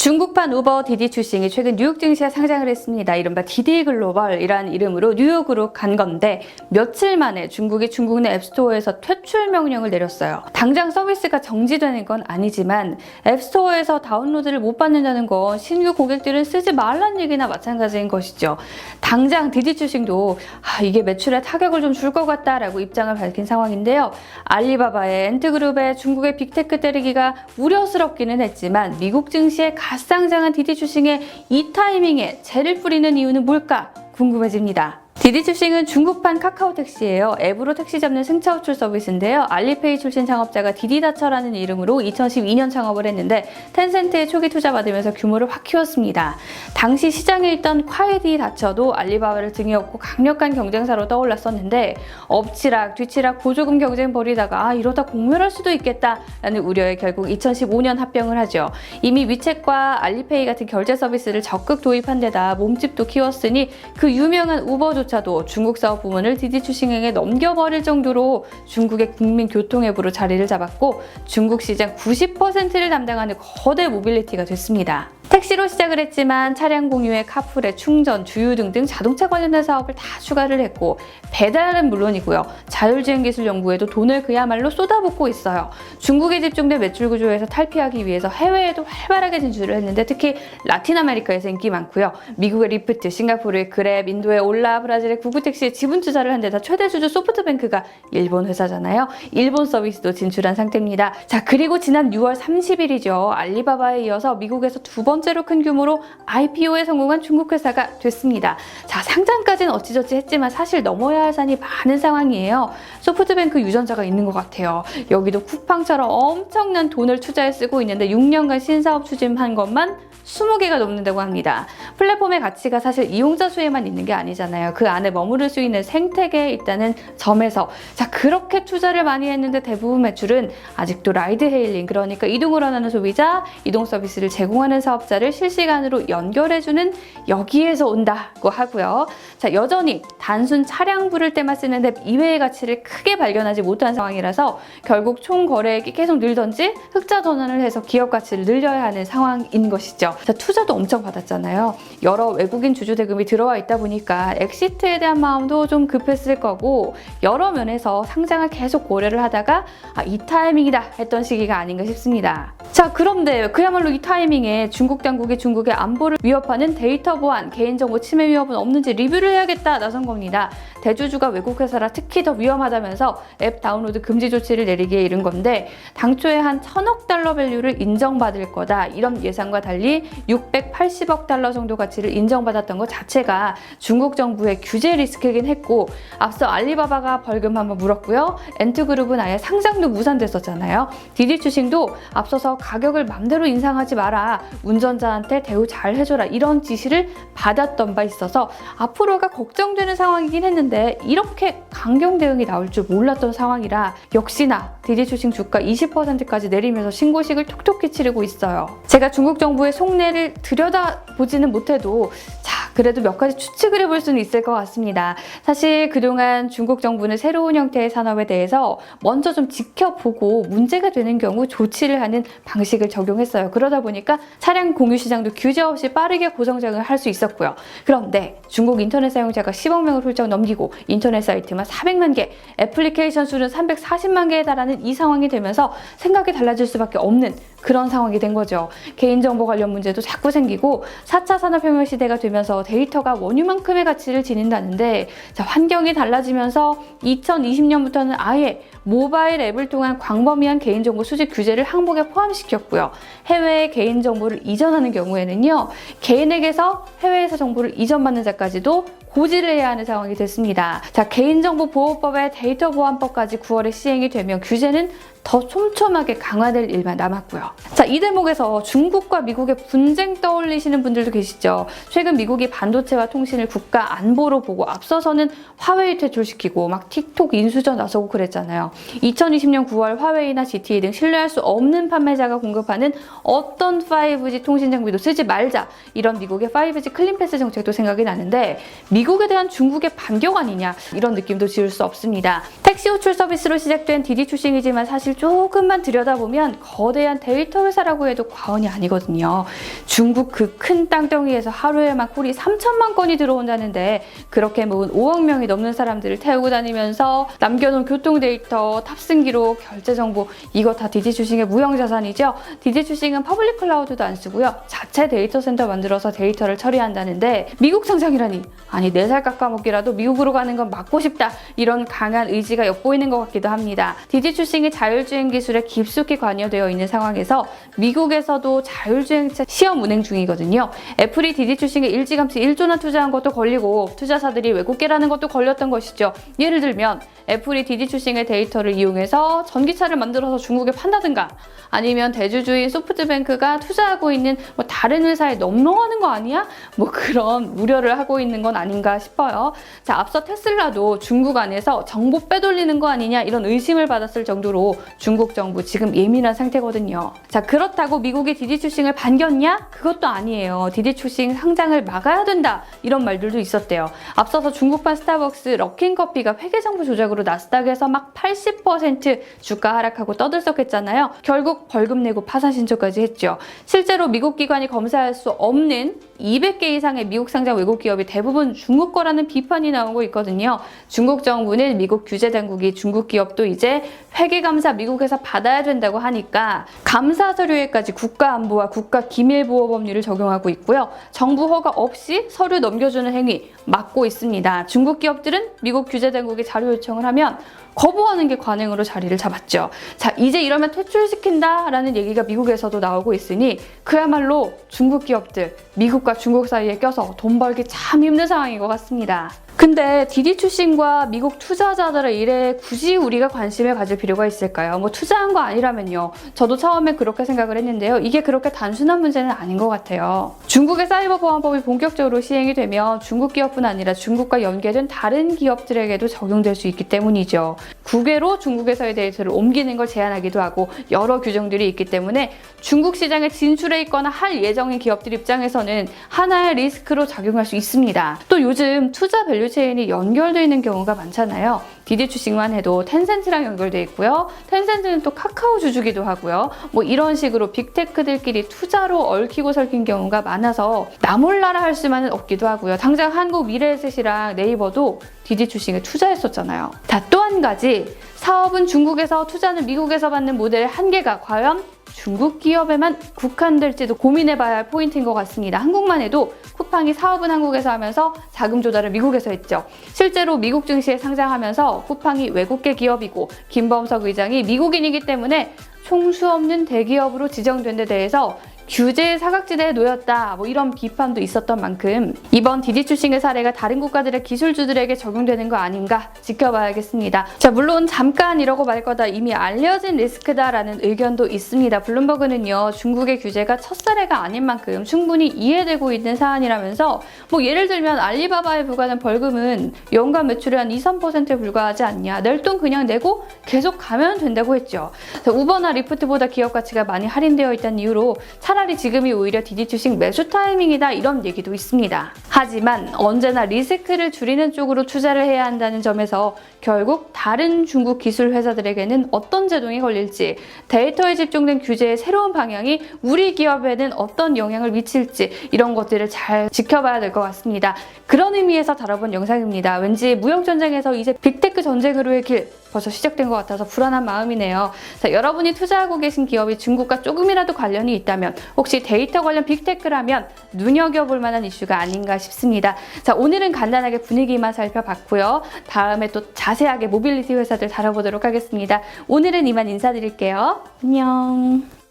중국판 우버 디디 출싱이 최근 뉴욕 증시에 상장을 했습니다. 이른바 디디 글로벌이란 이름으로 뉴욕으로 간 건데 며칠 만에 중국이 중국 내 앱스토어에서 퇴출 명령을 내렸어요. 당장 서비스가 정지되는 건 아니지만 앱스토어에서 다운로드를 못 받는다는 건 신규 고객들은 쓰지 말란 얘기나 마찬가지인 것이죠. 당장 디디 출싱도 이게 매출에 타격을 좀 줄 것 같다라고 입장을 밝힌 상황인데요. 알리바바의 엔트그룹의 중국의 빅테크 때리기가 우려스럽기는 했지만 미국 증시에 갓상장한 디디 출싱의 이 타이밍에 재를 뿌리는 이유는 뭘까 궁금해집니다. 디디 출싱은 중국판 카카오택시예요. 앱으로 택시 잡는 승차 호출 서비스인데요. 알리페이 출신 창업자가 디디다처라는 이름으로 2012년 창업을 했는데 텐센트에 초기 투자 받으면서 규모를 확 키웠습니다. 당시 시장에 있던 콰이디다처도 알리바바를 등에 업고 강력한 경쟁사로 떠올랐었는데 엎치락 뒤치락 보조금 경쟁 벌이다가 이러다 공멸할 수도 있겠다라는 우려에 결국 2015년 합병을 하죠. 이미 위챗과 알리페이 같은 결제 서비스를 적극 도입한 데다 몸집도 키웠으니 그 유명한 우버조차도 중국 사업 부문을 디디 출싱에게 넘겨버릴 정도로 중국의 국민 교통 앱으로 자리를 잡았고 중국 시장 90%를 담당하는 거대 모빌리티가 됐습니다. 택시로 시작을 했지만 차량 공유에 카풀에 충전, 주유 등등 자동차 관련된 사업을 다 추가를 했고 배달은 물론이고요. 자율주행 기술 연구에도 돈을 그야말로 쏟아붓고 있어요. 중국에 집중된 매출 구조에서 탈피하기 위해서 해외에도 활발하게 진출을 했는데 특히 라틴 아메리카에서 인기 많고요. 미국의 리프트, 싱가포르의 그랩, 인도의 올라, 브라질의 구구택시에 지분 투자를 한 데다 최대 주주 소프트뱅크가 일본 회사잖아요. 일본 서비스도 진출한 상태입니다. 자, 그리고 지난 6월 30일이죠. 알리바바에 이어서 미국에서 두 번째로 큰 규모로 IPO에 성공한 중국 회사가 됐습니다. 자, 상장까지는 어찌저찌 했지만 사실 넘어야 할 산이 많은 상황이에요. 소프트뱅크 유전자가 있는 것 같아요. 여기도 쿠팡처럼 엄청난 돈을 투자해 쓰고 있는데 6년간 신사업 추진한 것만 20개가 넘는다고 합니다. 플랫폼의 가치가 사실 이용자 수에만 있는 게 아니잖아요. 그 안에 머무를 수 있는 생태계에 있다는 점에서 자, 그렇게 투자를 많이 했는데 대부분 매출은 아직도 라이드 헤일링, 그러니까 이동을 원하는 소비자, 이동 서비스를 제공하는 사업자를 실시간으로 연결해주는 여기에서 온다고 하고요. 자, 여전히 단순 차량 부를 때만 쓰는 앱 이외의 가치를 크게 발견하지 못한 상황이라서 결국 총 거래액이 계속 늘던지 흑자 전환을 해서 기업 가치를 늘려야 하는 상황인 것이죠. 자, 투자도 엄청 받았잖아요. 여러 외국인 주주 대금이 들어와 있다 보니까 엑시트에 대한 마음도 좀 급했을 거고 여러 면에서 상장을 계속 고려를 하다가 이 타이밍이다 했던 시기가 아닌가 싶습니다. 자, 그런데 그야말로 이 타이밍에 중국 당국이 중국의 안보를 위협하는 데이터 보안, 개인정보 침해 위협은 없는지 리뷰를 해야겠다 나선 겁니다. 대주주가 외국 회사라 특히 더 위험하다면서 앱 다운로드 금지 조치를 내리기에 이른 건데 당초에 한 1000억 달러 밸류를 인정받을 거다 이런 예상과 달리 680억 달러 정도 가치를 인정받았던 것 자체가 중국 정부의 규제 리스크이긴 했고 앞서 알리바바가 벌금 한번 물었고요. 엔트그룹은 아예 상장도 무산됐었잖아요. 디디 출싱도 앞서서 가격을 맘대로 인상하지 마라, 운전자한테 대우 잘 해줘라 이런 지시를 받았던 바 있어서 앞으로가 걱정되는 상황이긴 했는데 이렇게 강경 대응이 나올 줄 몰랐던 상황이라 역시나 디디 출싱 주가 20%까지 내리면서 신고식을 톡톡히 치르고 있어요. 제가 중국 정부의 속내를 들여다보지는 못해도 그래도 몇 가지 추측을 해볼 수는 있을 것 같습니다. 사실 그동안 중국 정부는 새로운 형태의 산업에 대해서 먼저 좀 지켜보고 문제가 되는 경우 조치를 하는 방식을 적용했어요. 그러다 보니까 차량 공유 시장도 규제 없이 빠르게 고성장을 할 수 있었고요. 그런데 중국 인터넷 사용자가 10억 명을 훌쩍 넘기고 인터넷 사이트만 400만 개, 애플리케이션 수는 340만 개에 달하는 이 상황이 되면서 생각이 달라질 수밖에 없는 그런 상황이 된 거죠. 개인정보 관련 문제도 자꾸 생기고 4차 산업혁명 시대가 되면서 데이터가 원유만큼의 가치를 지닌다는데 자, 환경이 달라지면서 2020년부터는 아예 모바일 앱을 통한 광범위한 개인정보 수집 규제를 항목에 포함시켰고요. 해외에 개인정보를 이전하는 경우에는요. 개인에게서 해외에서 정보를 이전받는 자까지도 고지를 해야 하는 상황이 됐습니다. 자, 개인정보보호법의 데이터 보안법까지 9월에 시행이 되면 규제는 더 촘촘하게 강화될 일만 남았고요. 자, 이 대목에서 중국과 미국의 분쟁 떠올리시는 분들도 계시죠. 최근 미국이 반도체와 통신을 국가 안보로 보고 앞서서는 화웨이 퇴출시키고 막 틱톡 인수전 나서고 그랬잖아요. 2020년 9월 화웨이나 ZTE 등 신뢰할 수 없는 판매자가 공급하는 어떤 5G 통신 장비도 쓰지 말자. 이런 미국의 5G 클린패스 정책도 생각이 나는데 미국에 대한 중국의 반격 아니냐 이런 느낌도 지울 수 없습니다. 택시 호출 서비스로 시작된 디디 추싱이지만 사실 조금만 들여다보면 거대한 데이터 회사라고 해도 과언이 아니거든요. 중국 그 큰 땅덩이에서 하루에 막 콜이 3천만 건이 들어온다는데 그렇게 모은 5억 명이 넘는 사람들을 태우고 다니면서 남겨놓은 교통 데이터, 탑승 기록, 결제 정보 이거 다 디디 추싱의 무형 자산이죠. 디디 추싱은 퍼블릭 클라우드도 안 쓰고요. 자체 데이터 센터 만들어서 데이터를 처리한다는데 미국 상장이라니 아니 4살 깎아먹기라도 미국으로 가는 건 막고 싶다 이런 강한 의지가 엿보이는 것 같기도 합니다. 디디 추싱이 자율주행 기술에 깊숙이 관여되어 있는 상황에서 미국에서도 자율주행차 시험 운행 중이거든요. 애플이 디디 추싱에 일찌감치 1조나 투자한 것도 걸리고 투자사들이 외국계라는 것도 걸렸던 것이죠. 예를 들면 애플이 디디 추싱의 데이터를 이용해서 전기차를 만들어서 중국에 판다든가 아니면 대주주인 소프트뱅크가 투자하고 있는 뭐 다른 회사에 넘어가는 거 아니야? 뭐 그런 우려를 하고 있는 건 아닌가 싶어요. 자, 앞서 테슬라도 중국 안에서 정보 빼돌리는 거 아니냐 이런 의심을 받았을 정도로 중국 정부 지금 예민한 상태거든요. 자, 그렇다고 미국이 디디 추싱을 반겼냐? 그것도 아니에요. 디디 추싱 상장을 막아야 된다 이런 말들도 있었대요. 앞서서 중국판 스타벅스 러킨커피가 회계정보 조작으로 나스닥에서 막 80% 주가 하락하고 떠들썩했잖아요. 결국 벌금 내고 파산 신청까지 했죠. 실제로 미국 기관이 검사할 수 없는 200개 이상의 미국 상장 외국 기업이 대부분 중국 거라는 비판이 나오고 있거든요. 중국 정부는 미국 규제 당국이 중국 기업도 이제 회계 감사 미국에서 받아야 된다고 하니까 감사 서류에까지 국가안보와 국가기밀보호법률을 적용하고 있고요. 정부 허가 없이 서류 넘겨주는 행위 막고 있습니다. 중국 기업들은 미국 규제 당국이 자료 요청을 하면 거부하는 게 관행으로 자리를 잡았죠. 자, 이제 이러면 퇴출시킨다라는 얘기가 미국에서도 나오고 있으니 그야말로 중국 기업들, 미국과 중국 사이에 껴서 돈 벌기 참 힘든 상황인 것 같습니다. 근데 디디 추싱과 미국 투자자들의 일에 굳이 우리가 관심을 가질 필요가 있을까요? 뭐 투자한 거 아니라면요. 저도 처음에 그렇게 생각을 했는데요. 이게 그렇게 단순한 문제는 아닌 것 같아요. 중국의 사이버 보안법이 본격적으로 시행이 되면 중국 기업뿐 아니라 중국과 연계된 다른 기업들에게도 적용될 수 있기 때문이죠. 국외로 중국에서의 데이터를 옮기는 걸 제한하기도 하고 여러 규정들이 있기 때문에 중국 시장에 진출해 있거나 할 예정인 기업들 입장에서는 하나의 리스크로 작용할 수 있습니다. 또 요즘 투자 밸류 체인이 연결되어 있는 경우가 많잖아요. 디디 추싱만 해도 텐센트랑 연결되어 있고요. 텐센트는 또 카카오 주주기도 하고요. 뭐 이런 식으로 빅테크들끼리 투자로 얽히고 설킨 경우가 많아서 나 몰라라 할 수만은 없기도 하고요. 당장 한국 미래에셋이랑 네이버도 디디 추싱에 투자했었잖아요. 또 한 가지, 사업은 중국에서 투자는 미국에서 받는 모델의 한계가 과연 중국 기업에만 국한될지도 고민해봐야 할 포인트인 것 같습니다. 한국만 해도 쿠팡이 사업은 한국에서 하면서 자금 조달을 미국에서 했죠. 실제로 미국 증시에 상장하면서 쿠팡이 외국계 기업이고 김범석 의장이 미국인이기 때문에 총수 없는 대기업으로 지정된 데 대해서 규제의 사각지대에 놓였다 뭐 이런 비판도 있었던 만큼 이번 디디 추싱의 사례가 다른 국가들의 기술주들에게 적용되는 거 아닌가 지켜봐야겠습니다. 자, 물론 잠깐 이러고 말 거다 이미 알려진 리스크다라는 의견도 있습니다. 블룸버그는요, 중국의 규제가 첫 사례가 아닌 만큼 충분히 이해되고 있는 사안이라면서 뭐 예를 들면 알리바바에 부과된 벌금은 연간 매출의 한 2~3%에 불과하지 않냐, 낼 돈 그냥 내고 계속 가면 된다고 했죠. 자, 우버나 리프트보다 기업 가치가 많이 할인되어 있다는 이유로 차라리 지금이 오히려 디디 추싱 매수 타이밍이다 이런 얘기도 있습니다. 하지만 언제나 리스크를 줄이는 쪽으로 투자를 해야 한다는 점에서 결국 다른 중국 기술 회사들에게는 어떤 제동이 걸릴지, 데이터에 집중된 규제의 새로운 방향이 우리 기업에는 어떤 영향을 미칠지 이런 것들을 잘 지켜봐야 될 것 같습니다. 그런 의미에서 다뤄본 영상입니다. 왠지 무역전쟁에서 이제 빅테크 전쟁으로의 길 벌써 시작된 것 같아서 불안한 마음이네요. 자, 여러분이 투자하고 계신 기업이 중국과 조금이라도 관련이 있다면 혹시 데이터 관련 빅테크라면 눈여겨볼 만한 이슈가 아닌가 싶습니다. 자, 오늘은 간단하게 분위기만 살펴봤고요. 다음에 또 자세하게 모빌리티 회사들 다뤄보도록 하겠습니다. 오늘은 이만 인사드릴게요. 안녕.